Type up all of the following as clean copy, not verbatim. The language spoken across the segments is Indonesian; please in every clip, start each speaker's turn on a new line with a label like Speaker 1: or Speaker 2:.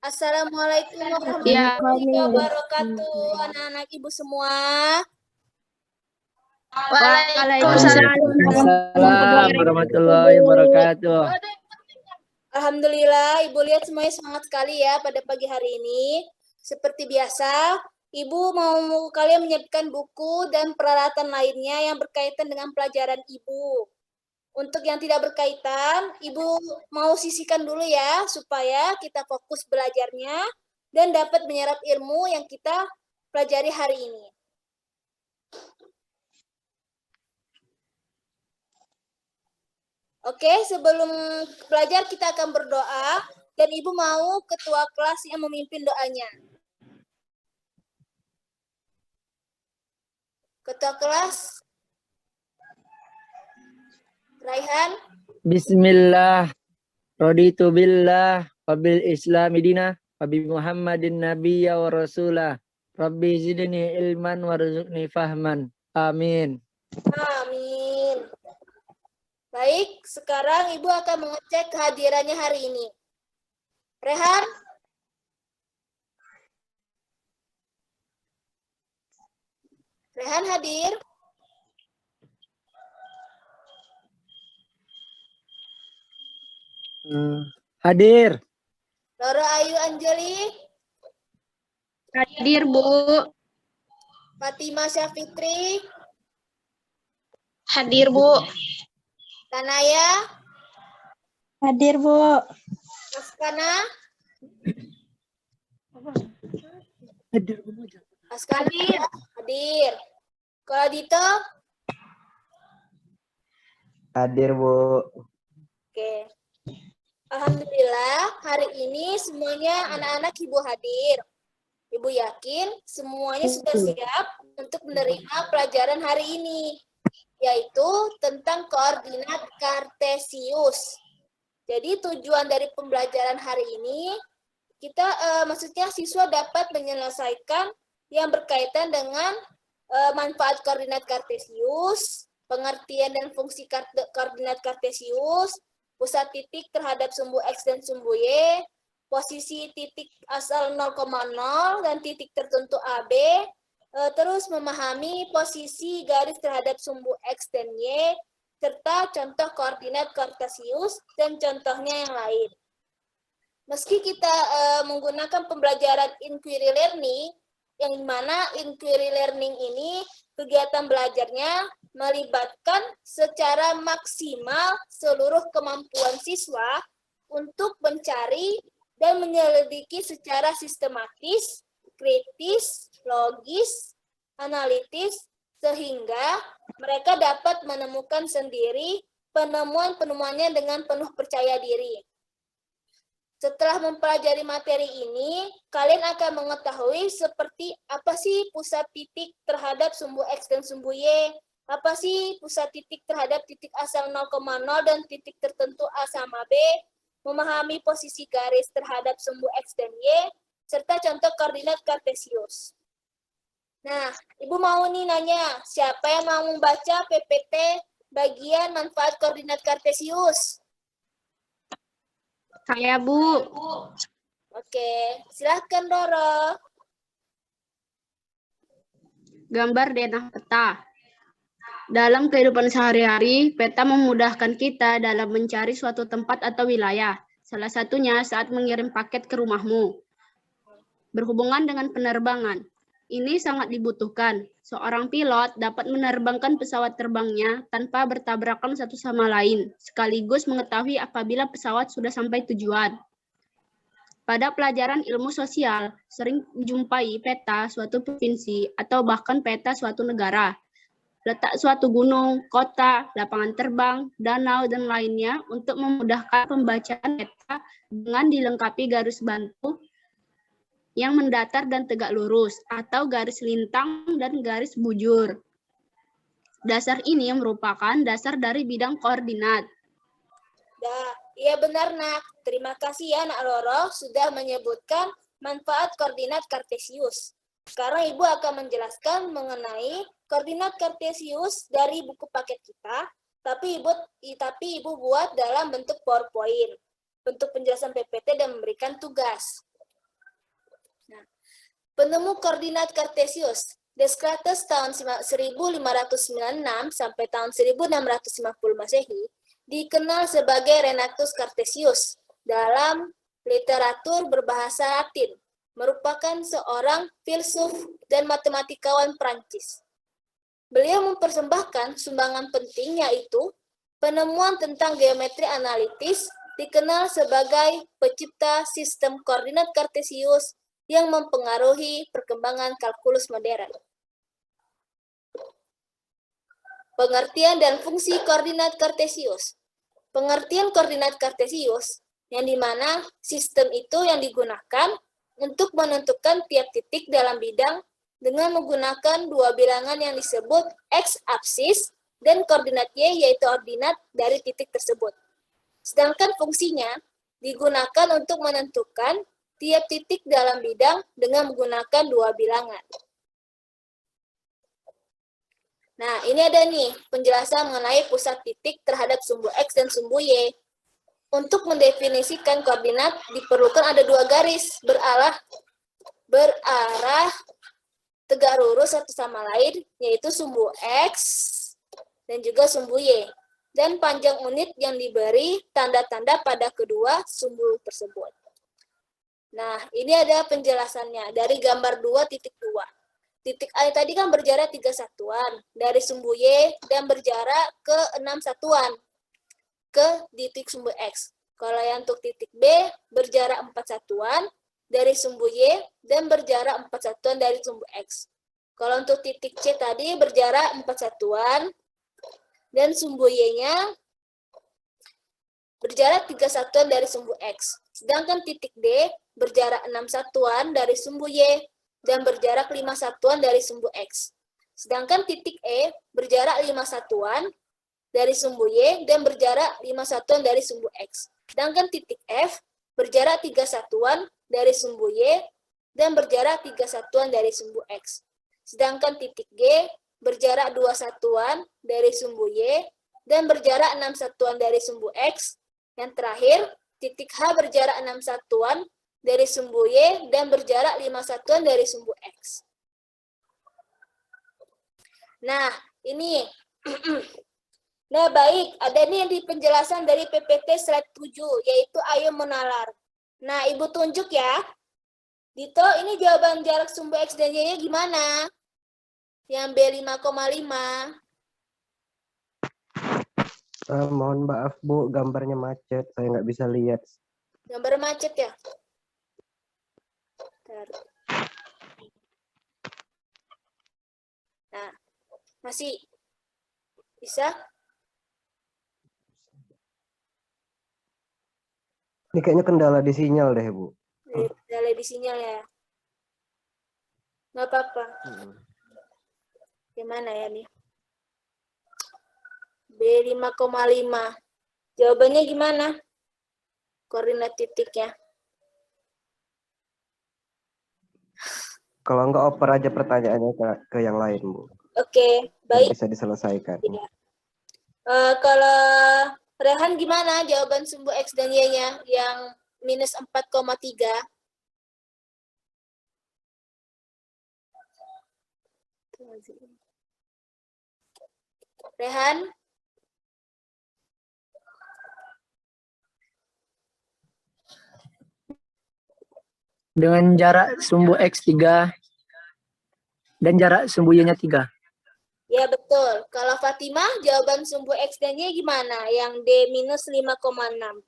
Speaker 1: Assalamualaikum
Speaker 2: Ya.
Speaker 1: warahmatullahi wabarakatuh, anak-anak ibu semua.
Speaker 2: Waalaikumsalam
Speaker 3: warahmatullahi wabarakatuh.
Speaker 1: Alhamdulillah, ibu lihat semuanya semangat sekali ya pada pagi hari ini. Seperti biasa, ibu mau kalian menyiapkan buku dan peralatan lainnya yang berkaitan dengan pelajaran ibu. Untuk yang tidak berkaitan, ibu mau sisihkan dulu ya, supaya kita fokus belajarnya dan dapat menyerap ilmu yang kita pelajari hari ini. Oke, sebelum belajar kita akan berdoa, dan ibu mau ketua kelas yang memimpin doanya. Ketua kelas, Raihan.
Speaker 3: Bismillah, raditu billah, wabil islami dina, wabi Muhammadin nabiyya wa rasulah. Rabbi zidni ilman warzuqni fahman. Amin.
Speaker 1: Amin. Baik, sekarang ibu akan mengecek kehadirannya hari ini. Rehan? Rehan hadir?
Speaker 3: Hadir.
Speaker 1: Roro Ayu Anjeli?
Speaker 2: Hadir, Bu.
Speaker 1: Fatima Syafitri?
Speaker 2: Hadir, Bu.
Speaker 1: Tanaya?
Speaker 4: Hadir, Bu.
Speaker 1: Askana?
Speaker 3: Hadir.
Speaker 1: Askana hadir. Kalau Dito?
Speaker 5: Hadir, Bu.
Speaker 1: Oke. Alhamdulillah, hari ini semuanya anak-anak ibu hadir. Ibu yakin semuanya sudah siap untuk menerima pelajaran hari ini, yaitu tentang koordinat kartesius. Jadi tujuan dari pembelajaran hari ini, maksudnya siswa dapat menyelesaikan yang berkaitan dengan manfaat koordinat kartesius, pengertian dan fungsi koordinat kartesius, pusat titik terhadap sumbu X dan sumbu Y, posisi titik asal 0,0 dan titik tertentu AB, terus memahami posisi garis terhadap sumbu X dan Y, serta contoh koordinat kartesius dan contohnya yang lain. Meski kita menggunakan pembelajaran inquiry learning, yang mana inquiry learning ini kegiatan belajarnya melibatkan secara maksimal seluruh kemampuan siswa untuk mencari dan menyelidiki secara sistematis, kritis, logis, analitis, sehingga mereka dapat menemukan sendiri penemuan-penemuannya dengan penuh percaya diri. Setelah mempelajari materi ini, kalian akan mengetahui seperti apa sih pusat titik terhadap sumbu X dan sumbu Y, apa sih pusat titik terhadap titik asal 0,0 dan titik tertentu A sama B, memahami posisi garis terhadap sumbu X dan Y, serta contoh koordinat kartesius. Nah, Ibu mau nih nanya, siapa yang mau membaca PPT bagian manfaat koordinat kartesius?
Speaker 2: Saya, Bu.
Speaker 1: Oke, silahkan Roro.
Speaker 2: Gambar denah peta. Dalam kehidupan sehari-hari, peta memudahkan kita dalam mencari suatu tempat atau wilayah. Salah satunya saat mengirim paket ke rumahmu. Berhubungan dengan penerbangan. Ini sangat dibutuhkan. Seorang pilot dapat menerbangkan pesawat terbangnya tanpa bertabrakan satu sama lain, sekaligus mengetahui apabila pesawat sudah sampai tujuan. Pada pelajaran ilmu sosial, sering dijumpai peta suatu provinsi atau bahkan peta suatu negara. Letak suatu gunung, kota, lapangan terbang, danau, dan lainnya untuk memudahkan pembacaan peta dengan dilengkapi garis bantu yang mendatar dan tegak lurus, atau garis lintang dan garis bujur. Dasar ini merupakan dasar dari bidang koordinat.
Speaker 1: Iya benar, Nak. Terima kasih ya, Nak Roro, sudah menyebutkan manfaat koordinat kartesius. Sekarang Ibu akan menjelaskan mengenai koordinat kartesius dari buku paket kita, tapi Ibu buat dalam bentuk PowerPoint, bentuk penjelasan PPT dan memberikan tugas. Penemu koordinat Kartesius, Descartes tahun 1596 sampai tahun 1650 Masehi, dikenal sebagai Renatus Cartesius dalam literatur berbahasa Latin, merupakan seorang filsuf dan matematikawan Prancis. Beliau mempersembahkan sumbangan penting yaitu penemuan tentang geometri analitis, dikenal sebagai pencipta sistem koordinat Kartesius yang mempengaruhi perkembangan kalkulus modern. Pengertian dan fungsi koordinat Kartesius. Pengertian koordinat Kartesius, yang dimana sistem itu yang digunakan untuk menentukan tiap titik dalam bidang dengan menggunakan dua bilangan yang disebut x-aksis dan koordinat y, yaitu ordinat dari titik tersebut. Sedangkan fungsinya digunakan untuk menentukan tiap titik dalam bidang dengan menggunakan dua bilangan. Nah, ini ada nih penjelasan mengenai pusat titik terhadap sumbu X dan sumbu Y. Untuk mendefinisikan koordinat diperlukan ada dua garis berarah tegak lurus satu sama lain, yaitu sumbu X dan juga sumbu Y. Dan panjang unit yang diberi tanda-tanda pada kedua sumbu tersebut. Nah, ini ada penjelasannya dari gambar 2.2. Titik A tadi kan berjarak 3 satuan dari sumbu Y dan berjarak ke 6 satuan ke titik sumbu X. Kalau yang untuk titik B berjarak 4 satuan dari sumbu Y dan berjarak 4 satuan dari sumbu X. Kalau untuk titik C tadi berjarak 4 satuan dan sumbu Y-nya berjarak 3 satuan dari sumbu X. Sedangkan titik D berjarak 6 satuan dari sumbu Y dan berjarak 5 satuan dari sumbu X. Sedangkan titik E berjarak 5 satuan dari sumbu Y dan berjarak 5 satuan dari sumbu X. Sedangkan titik F berjarak 3 satuan dari sumbu Y dan berjarak 3 satuan dari sumbu X. Sedangkan titik G berjarak 2 satuan dari sumbu Y dan berjarak 6 satuan dari sumbu X. Yang terakhir, titik H berjarak 6 satuan dari sumbu Y dan berjarak 5 satuan dari sumbu X. Nah, ini. Nah, baik. Ada nih di penjelasan dari PPT slide 7, yaitu ayo menalar. Nah, Ibu tunjuk ya. Dito, ini jawaban jarak sumbu X dan Y-nya gimana? Yang B5,5.
Speaker 5: Mohon maaf Bu, gambarnya macet, saya nggak bisa lihat.
Speaker 1: Gambar macet ya? Nah, masih bisa?
Speaker 5: Ini kayaknya kendala di sinyal deh Bu.
Speaker 1: Kendala di sinyal ya? Nggak apa-apa. Gimana ya nih? B5,5. Jawabannya gimana? Koordinat titiknya.
Speaker 5: Kalau nggak oper aja pertanyaannya ke yang lain Bu.
Speaker 1: Oke, baik.
Speaker 5: Bisa diselesaikan.
Speaker 1: Ya. Kalau Rehan gimana jawaban sumbu X dan Y-nya yang minus 4,3? Rehan?
Speaker 3: Dengan jarak sumbu X 3 dan jarak sumbu Y-nya 3.
Speaker 1: Ya, betul. Kalau Fatimah, jawaban sumbu X dan Y gimana? Yang D minus 5,6.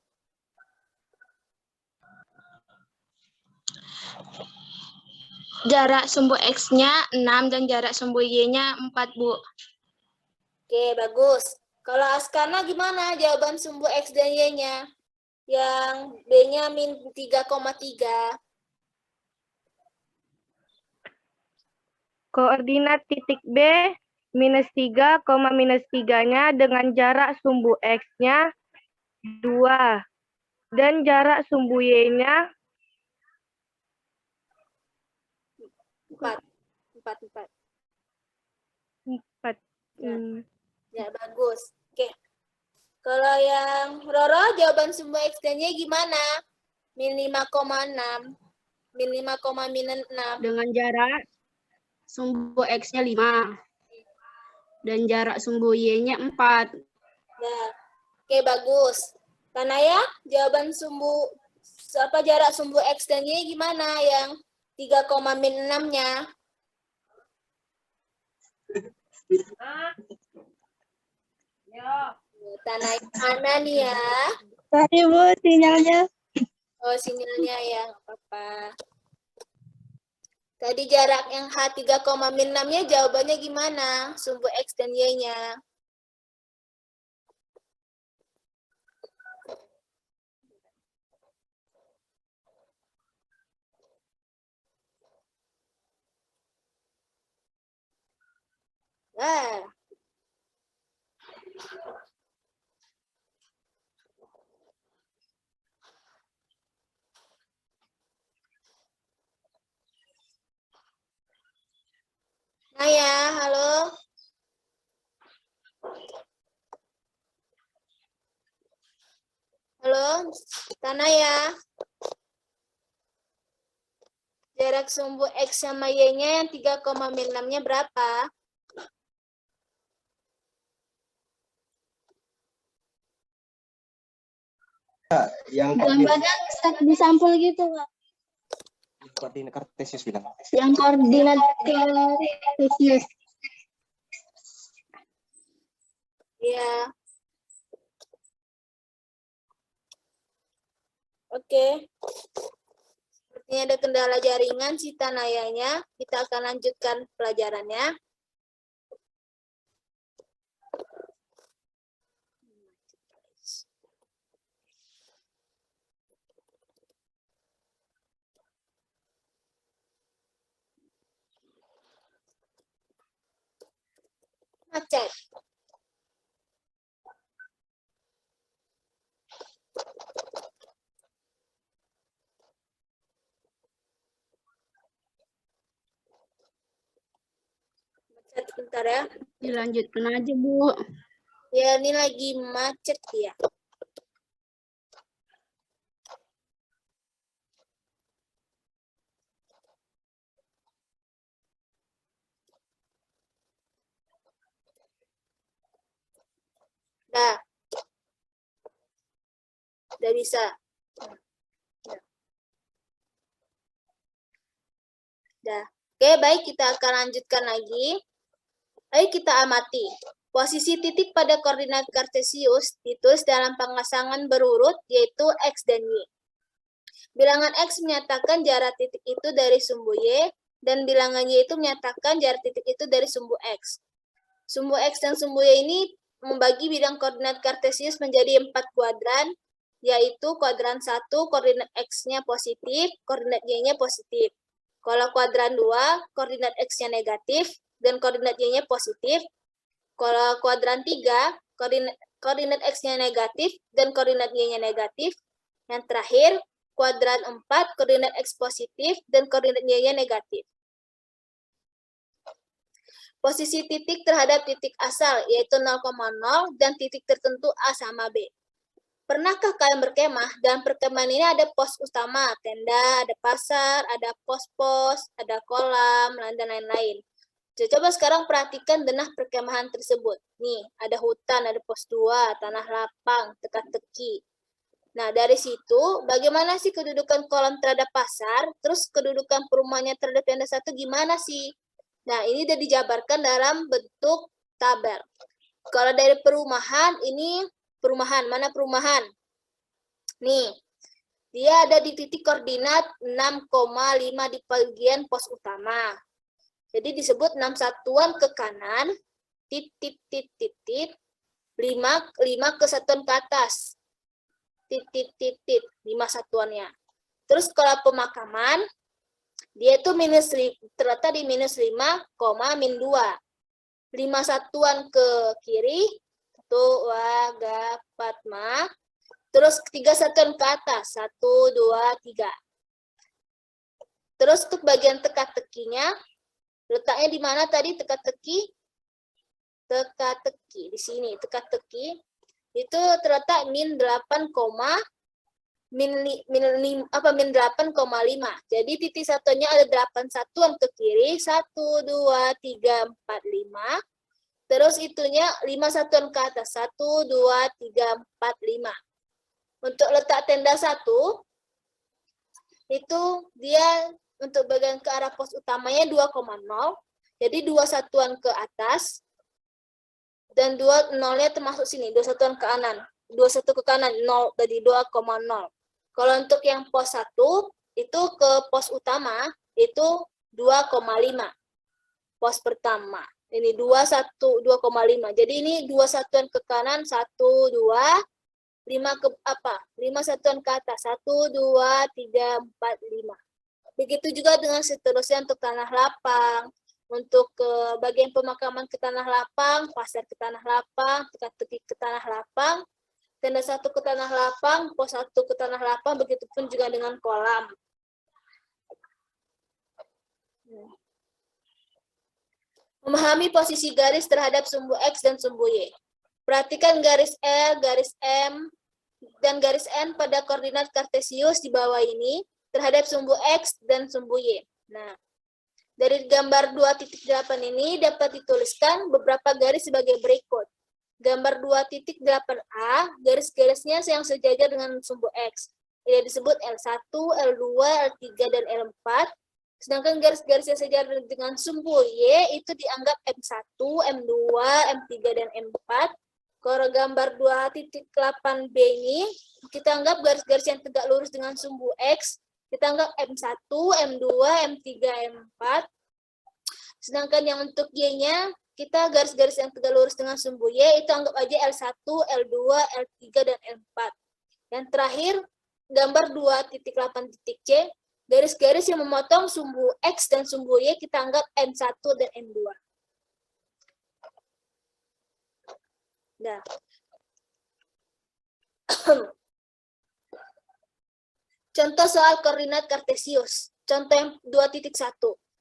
Speaker 2: Jarak sumbu X-nya 6 dan jarak sumbu Y-nya 4, Bu.
Speaker 1: Oke, bagus. Kalau Askana gimana jawaban sumbu X dan Y-nya? Yang B-nya min 3,3.
Speaker 6: Koordinat titik B minus 3, minus 3-nya dengan jarak sumbu X-nya 2. Dan jarak sumbu Y-nya
Speaker 1: 4.
Speaker 6: 4.
Speaker 1: Ya, bagus. Oke. Kalau yang Roro, jawaban sumbu X dan Y gimana? Min 5,6. Min 5, min 6.
Speaker 2: dengan jarak sumbu X-nya 5 dan jarak sumbu Y-nya 4.
Speaker 1: Nah, oke bagus. Tanaya, jawaban jarak sumbu X dan Y gimana yang 3, min 6-nya? Tanaya mana nih ya?
Speaker 4: Tadi Bu, sinyalnya.
Speaker 1: Oh, sinyalnya ya, nggak apa-apa. Tadi jarak yang H3, min 6-nya jawabannya gimana? Sumbu X dan Y-nya. Nah. Naya, halo. Halo, Tanaya. Jarak sumbu X sama Y-nya yang 3, min 6-nya berapa?
Speaker 7: Yang
Speaker 4: Gambarnya di sampul gitu, Pak.
Speaker 7: koordinat kartesius bilang.
Speaker 4: Yang koordinat kartesius.
Speaker 1: Iya. Oke. Sepertinya ada kendala jaringan si Tanayanya. Kita akan lanjutkan pelajarannya. Macet. Macet bentar ya.
Speaker 2: Dilanjutkan aja, Bu.
Speaker 1: Ya, ini lagi macet ya. Dah. Udah bisa. Dah. Oke, baik, kita akan lanjutkan lagi. Ayo kita amati. Posisi titik pada koordinat kartesius ditulis dalam pasangan berurut, yaitu X dan Y. Bilangan X menyatakan jarak titik itu dari sumbu Y, dan bilangan Y itu menyatakan jarak titik itu dari sumbu X. Sumbu X dan sumbu Y ini membagi bidang koordinat kartesius menjadi 4 kuadran, yaitu kuadran 1, koordinat X-nya positif, koordinat Y-nya positif. Kalau kuadran 2, koordinat X-nya negatif, dan koordinat Y-nya positif. Kalau kuadran 3, koordinat X-nya negatif, dan koordinat Y-nya negatif. Yang terakhir, kuadran 4, koordinat X positif, dan koordinat Y-nya negatif. Posisi titik terhadap titik asal, yaitu 0,0, dan titik tertentu A sama B. Pernahkah kalian berkemah? Dalam perkemahan ini ada pos utama, tenda, ada pasar, ada pos-pos, ada kolam, dan lain-lain. Coba sekarang perhatikan denah perkemahan tersebut. Nih, ada hutan, ada pos 2, tanah lapang, teka-teki. Nah, dari situ, bagaimana sih kedudukan kolam terhadap pasar? Terus kedudukan perumahannya terhadap tenda 1 gimana sih? Nah, ini sudah dijabarkan dalam bentuk tabel. Kalau dari perumahan, ini perumahan. Mana perumahan? Nih, dia ada di titik koordinat 6,5 di bagian pos utama. Jadi disebut 6 satuan ke kanan, titik, 5 kesatuan ke atas. Titik, 5 satuannya. Terus kalau pemakaman, dia itu terletak di minus 5, min 2. 5 satuan ke kiri, itu Wagatma. Terus 3 satuan ke atas, 1, 2, 3. Terus untuk bagian teka-tekinya, letaknya di mana tadi teka-teki? Teka-teki, di sini teka-teki. Itu terletak min 8, min 8,5. Jadi titik satunya ada 8 satuan ke kiri, 1, 2, 3, 4, 5. Terus itunya 5 satuan ke atas, 1, 2, 3, 4, 5. Untuk letak tenda 1, itu dia untuk bagian ke arah pos utamanya 2,0. Jadi 2 satuan ke atas, dan 2 nolnya termasuk sini, 2 satuan ke kanan. 21 ke kanan, 0 tadi 2,0. Kalau untuk yang pos 1, itu ke pos utama, itu 2,5. Pos pertama. Ini 2,5. Jadi ini 2 satuan ke kanan, 1, 2, 5 ke apa? 5 satuan ke atas, 1, 2, 3, 4, 5. Begitu juga dengan seterusnya untuk tanah lapang. Untuk ke bagian pemakaman ke tanah lapang, pasar ke tanah lapang, teka-teki ke tanah lapang, tenda 1 ke tanah lapang, pos 1 ke tanah lapang, begitupun juga dengan kolam. Memahami posisi garis terhadap sumbu X dan sumbu Y. Perhatikan garis L, garis M, dan garis N pada koordinat kartesius di bawah ini terhadap sumbu X dan sumbu Y. Nah, dari gambar 2.8 ini dapat dituliskan beberapa garis sebagai berikut. Gambar 2.8a, garis-garisnya yang sejajar dengan sumbu X. Ini disebut L1, L2, L3, dan L4. Sedangkan garis-garis yang sejajar dengan sumbu Y itu dianggap M1, M2, M3, dan M4. Kalau gambar 2.8b ini, kita anggap garis-garis yang tegak lurus dengan sumbu X, kita anggap M1, M2, M3, M4. Sedangkan yang untuk Y-nya, kita garis-garis yang tegak lurus dengan sumbu Y, itu anggap aja L1, L2, L3, dan L4. Yang terakhir, gambar 2.8.c, garis-garis yang memotong sumbu X dan sumbu Y, kita anggap M1 dan M2. Nah. Contoh soal koordinat kartesius. Contoh yang 2.1.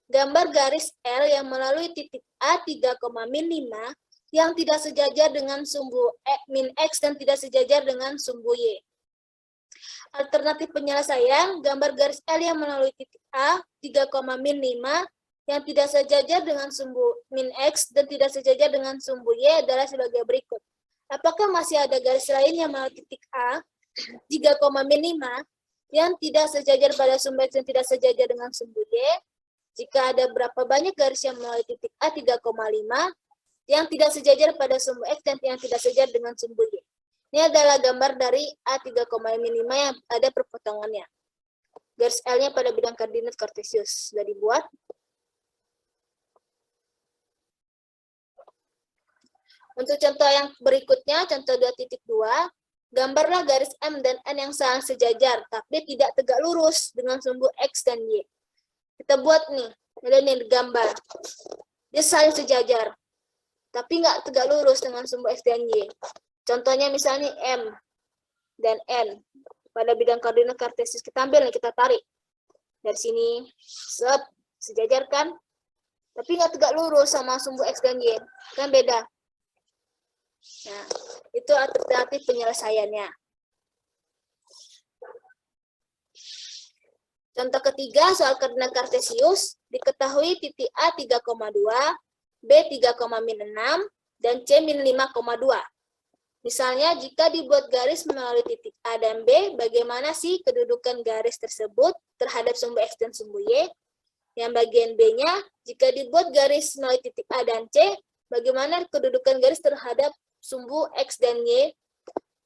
Speaker 1: Gambar garis L yang melalui titik A 3, min 5 yang tidak sejajar dengan sumbu min X dan tidak sejajar dengan sumbu Y. Alternatif penyelesaian, gambar garis L yang melalui titik A 3, min 5 yang tidak sejajar dengan sumbu min X dan tidak sejajar dengan sumbu Y adalah sebagai berikut. Apakah masih ada garis lain yang melalui titik A 3, min 5 yang tidak sejajar pada sumbu X dan tidak sejajar dengan sumbu Y? Jika ada berapa banyak garis yang melalui titik A 3,5 yang tidak sejajar pada sumbu X dan yang tidak sejajar dengan sumbu Y. Ini adalah gambar dari A 3,5 yang ada perpotongannya. Garis L-nya pada bidang koordinat kartesius sudah dibuat. Untuk contoh yang berikutnya, contoh 2.2, gambarlah garis M dan N yang saling sejajar, tapi tidak tegak lurus dengan sumbu X dan Y. Kita buat nih, ada nih gambar. Dia saling sejajar, tapi nggak tegak lurus dengan sumbu X dan Y. Contohnya misalnya M dan N. Pada bidang koordinat kartesius kita ambil nih, kita tarik. Dari sini, sejajar kan? Tapi nggak tegak lurus sama sumbu X dan Y. Kan beda. Nah, itu alternatif penyelesaiannya. Contoh ketiga, soal koordinat kartesius, diketahui titik A 3,2, B 3,6, dan C min 5,2. Misalnya, jika dibuat garis melalui titik A dan B, bagaimana sih kedudukan garis tersebut terhadap sumbu X dan sumbu Y? Yang bagian B-nya, jika dibuat garis melalui titik A dan C, bagaimana kedudukan garis terhadap sumbu X dan Y?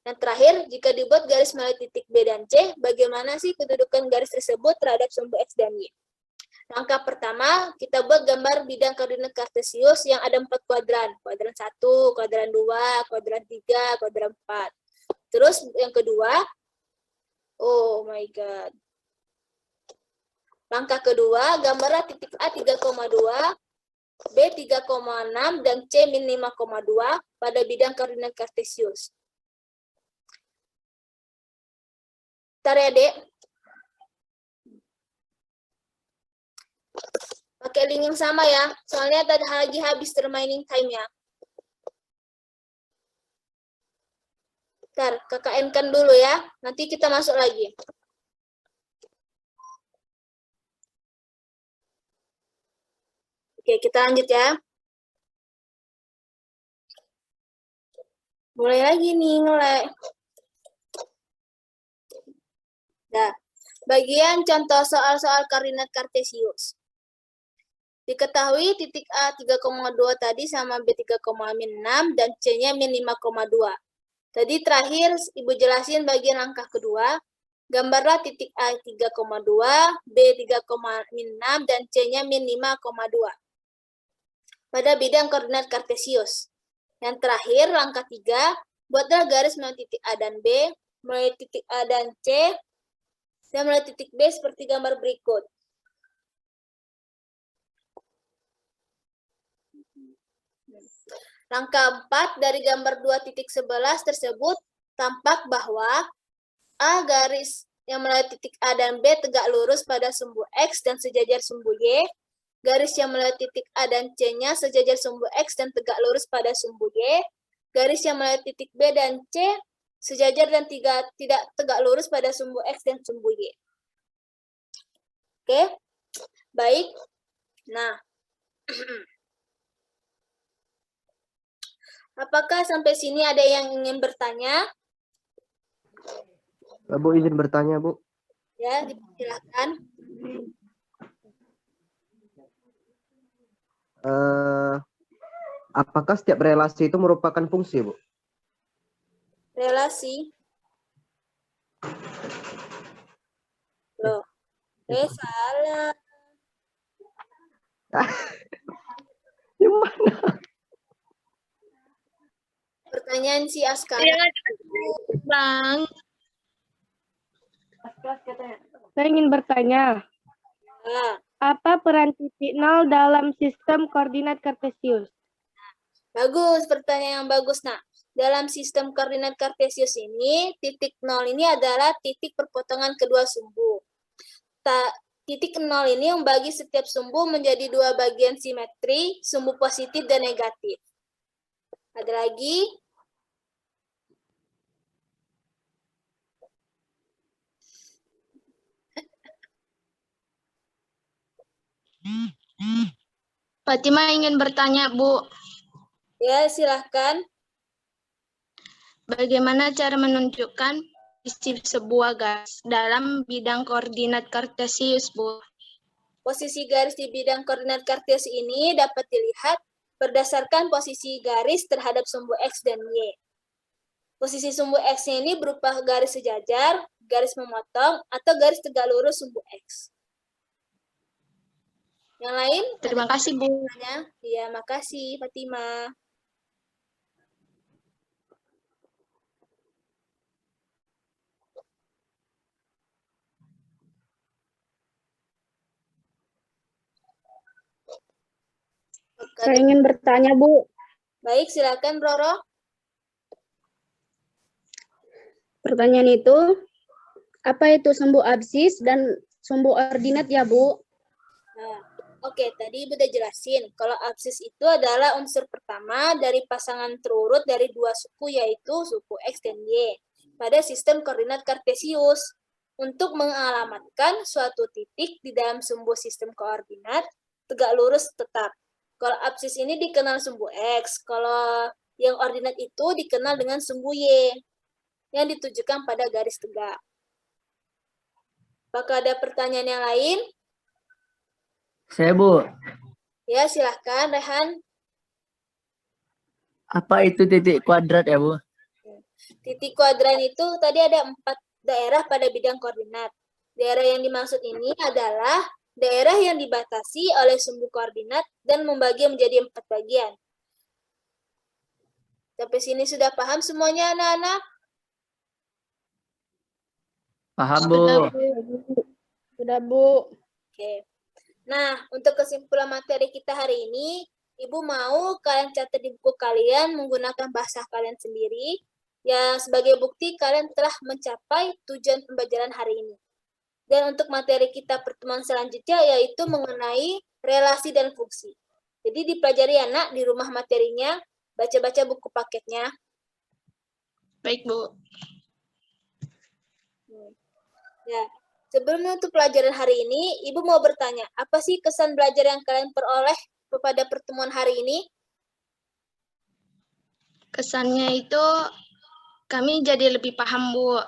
Speaker 1: Yang terakhir, jika dibuat garis melalui titik B dan C, bagaimana sih kedudukan garis tersebut terhadap sumbu X dan Y? Langkah pertama, kita buat gambar bidang koordinat kartesius yang ada 4 kuadran. Kuadran 1, kuadran 2, kuadran 3, kuadran 4. Terus yang kedua, oh my god. Langkah kedua, gambarlah titik A 3,2, B 3,6, dan C min 5,2 pada bidang koordinat kartesius. Bentar ya, Dek. Pakai link yang sama ya, soalnya tadi lagi habis remaining time-nya. Bentar, KKN-kan dulu ya. Nanti kita masuk lagi. Oke, kita lanjut ya. Mulai lagi nih, mulai. Nah, bagian contoh soal-soal koordinat kartesius. Diketahui titik A 3,2 tadi sama B 3,6 dan C-nya min 5,2. Tadi terakhir Ibu jelasin bagian langkah kedua. Gambarlah titik A 3,2, B 3,6 dan C-nya min 5,2. Pada bidang koordinat kartesius. Yang terakhir, langkah 3, buatlah garis melalui titik A dan B, melalui titik A dan C, dan melalui titik B seperti gambar berikut. Langkah 4 dari gambar 2.11 tersebut tampak bahwa A garis yang melalui titik A dan B tegak lurus pada sumbu X dan sejajar sumbu Y. Garis yang melalui titik A dan C-nya sejajar sumbu X dan tegak lurus pada sumbu Y. Garis yang melalui titik B dan C sejajar dan tidak tegak lurus pada sumbu X dan sumbu Y. Oke, baik. Nah, apakah sampai sini ada yang ingin bertanya?
Speaker 5: Bu, izin bertanya, Bu.
Speaker 1: Ya, silakan.
Speaker 5: Apakah setiap relasi itu merupakan fungsi, Bu?
Speaker 1: Relasi. Loh, salah.
Speaker 5: Gimana?
Speaker 1: Pertanyaan si Askara.
Speaker 4: Bang.
Speaker 6: Saya ingin bertanya,
Speaker 1: Ah,
Speaker 6: apa peran titik nol dalam sistem koordinat kartesius?
Speaker 1: bagus, pertanyaan yang bagus. Nah, dalam sistem koordinat kartesius ini, titik nol ini adalah titik perpotongan kedua sumbu. Titik nol ini membagi setiap sumbu menjadi dua bagian simetri, sumbu positif dan negatif. Ada lagi?
Speaker 2: Fatima ingin bertanya, Bu.
Speaker 1: Ya, silahkan.
Speaker 2: Bagaimana cara menunjukkan posisi sebuah garis dalam bidang koordinat kartesius, Bu?
Speaker 1: Posisi garis di bidang koordinat kartesius ini dapat dilihat berdasarkan posisi garis terhadap sumbu X dan Y. Posisi sumbu X-nya ini berupa garis sejajar, garis memotong, atau garis tegak lurus sumbu X. Yang lain?
Speaker 2: Terima kasih, Bu.
Speaker 1: Iya, makasih Fatima.
Speaker 2: Saya ingin bertanya, Bu.
Speaker 1: Baik, silakan Roro.
Speaker 2: Pertanyaan itu, apa itu sumbu absis dan sumbu ordinat ya, Bu?
Speaker 1: Nah, oke, tadi Ibu udah jelasin. Kalau absis itu adalah unsur pertama dari pasangan terurut dari dua suku, yaitu suku X dan Y. Pada sistem koordinat kartesius, untuk mengalamatkan suatu titik di dalam sumbu sistem koordinat, tegak lurus tetap. Kalau absis ini dikenal sumbu X, kalau yang ordinat itu dikenal dengan sumbu Y, yang ditujukan pada garis tegak. Apakah ada pertanyaan yang lain?
Speaker 3: Saya, Bu.
Speaker 1: Ya, silahkan, Rehan.
Speaker 3: Apa itu titik kuadrat ya, Bu?
Speaker 1: Titik kuadran itu tadi ada 4 daerah pada bidang koordinat. Daerah yang dimaksud ini adalah daerah yang dibatasi oleh sumbu koordinat dan membagi menjadi 4 bagian. Sampai sini sudah paham semuanya, anak-anak?
Speaker 3: Paham, Bu.
Speaker 2: Sudah, Bu.
Speaker 1: Oke. Nah, untuk kesimpulan materi kita hari ini, Ibu mau kalian catat di buku kalian menggunakan bahasa kalian sendiri. Ya, sebagai bukti kalian telah mencapai tujuan pembelajaran hari ini. Dan untuk materi kita pertemuan selanjutnya yaitu mengenai relasi dan fungsi. Jadi dipelajari anak di rumah materinya, baca-baca buku paketnya.
Speaker 4: Baik, Bu.
Speaker 1: Ya, sebelum untuk pelajaran hari ini, Ibu mau bertanya, apa sih kesan belajar yang kalian peroleh pada pertemuan hari ini?
Speaker 4: Kesannya itu kami jadi lebih paham, Bu,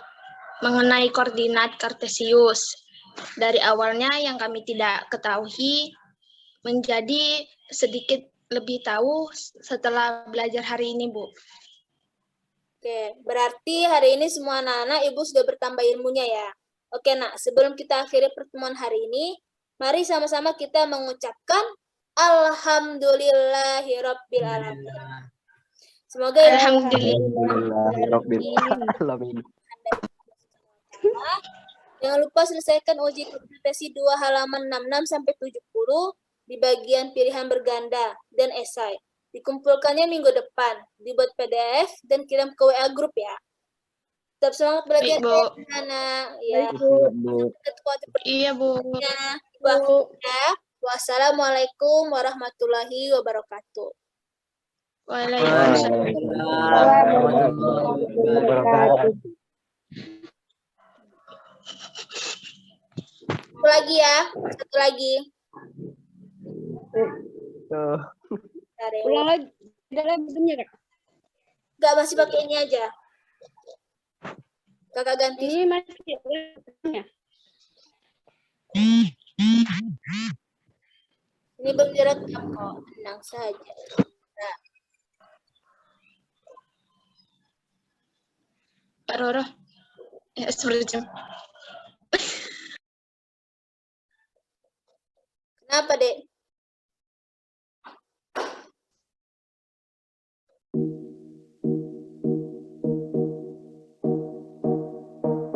Speaker 4: mengenai koordinat Kartesius. Dari awalnya yang kami tidak ketahui menjadi sedikit lebih tahu setelah belajar hari ini, Bu.
Speaker 1: Oke, berarti hari ini semua anak-anak Ibu sudah bertambah ilmunya ya. Oke, Nak, sebelum kita akhiri pertemuan hari ini, mari sama-sama kita mengucapkan Alhamdulillahirabbil alamin. Semoga
Speaker 4: Alhamdulillah.
Speaker 5: Alamin.
Speaker 1: Jangan lupa selesaikan uji kompetensi 2 halaman 66 sampai 70 di bagian pilihan berganda dan esai. Dikumpulkannya minggu depan, dibuat PDF dan kirim ke WA grup ya. Tetap semangat belajar
Speaker 4: Baik, Bu.
Speaker 1: ya, anak. Ya.
Speaker 4: Iya, Bu.
Speaker 1: Ibu akhiri ya. Wassalamualaikum warahmatullahi wabarakatuh.
Speaker 4: Waalaikumsalam.
Speaker 1: Satu lagi ya, satu lagi.
Speaker 5: Tuh.
Speaker 1: Bentar ya.
Speaker 2: Ulang lagi. Ada lagi bener.
Speaker 1: Nggak, masih pakai ini aja. Kakak ganti.
Speaker 2: Ini masih ya.
Speaker 1: Ini belum direkam kok. Tenang saja. Nah,
Speaker 4: Pak Roro. Ya, 10 jam.
Speaker 1: kenapa, Dek?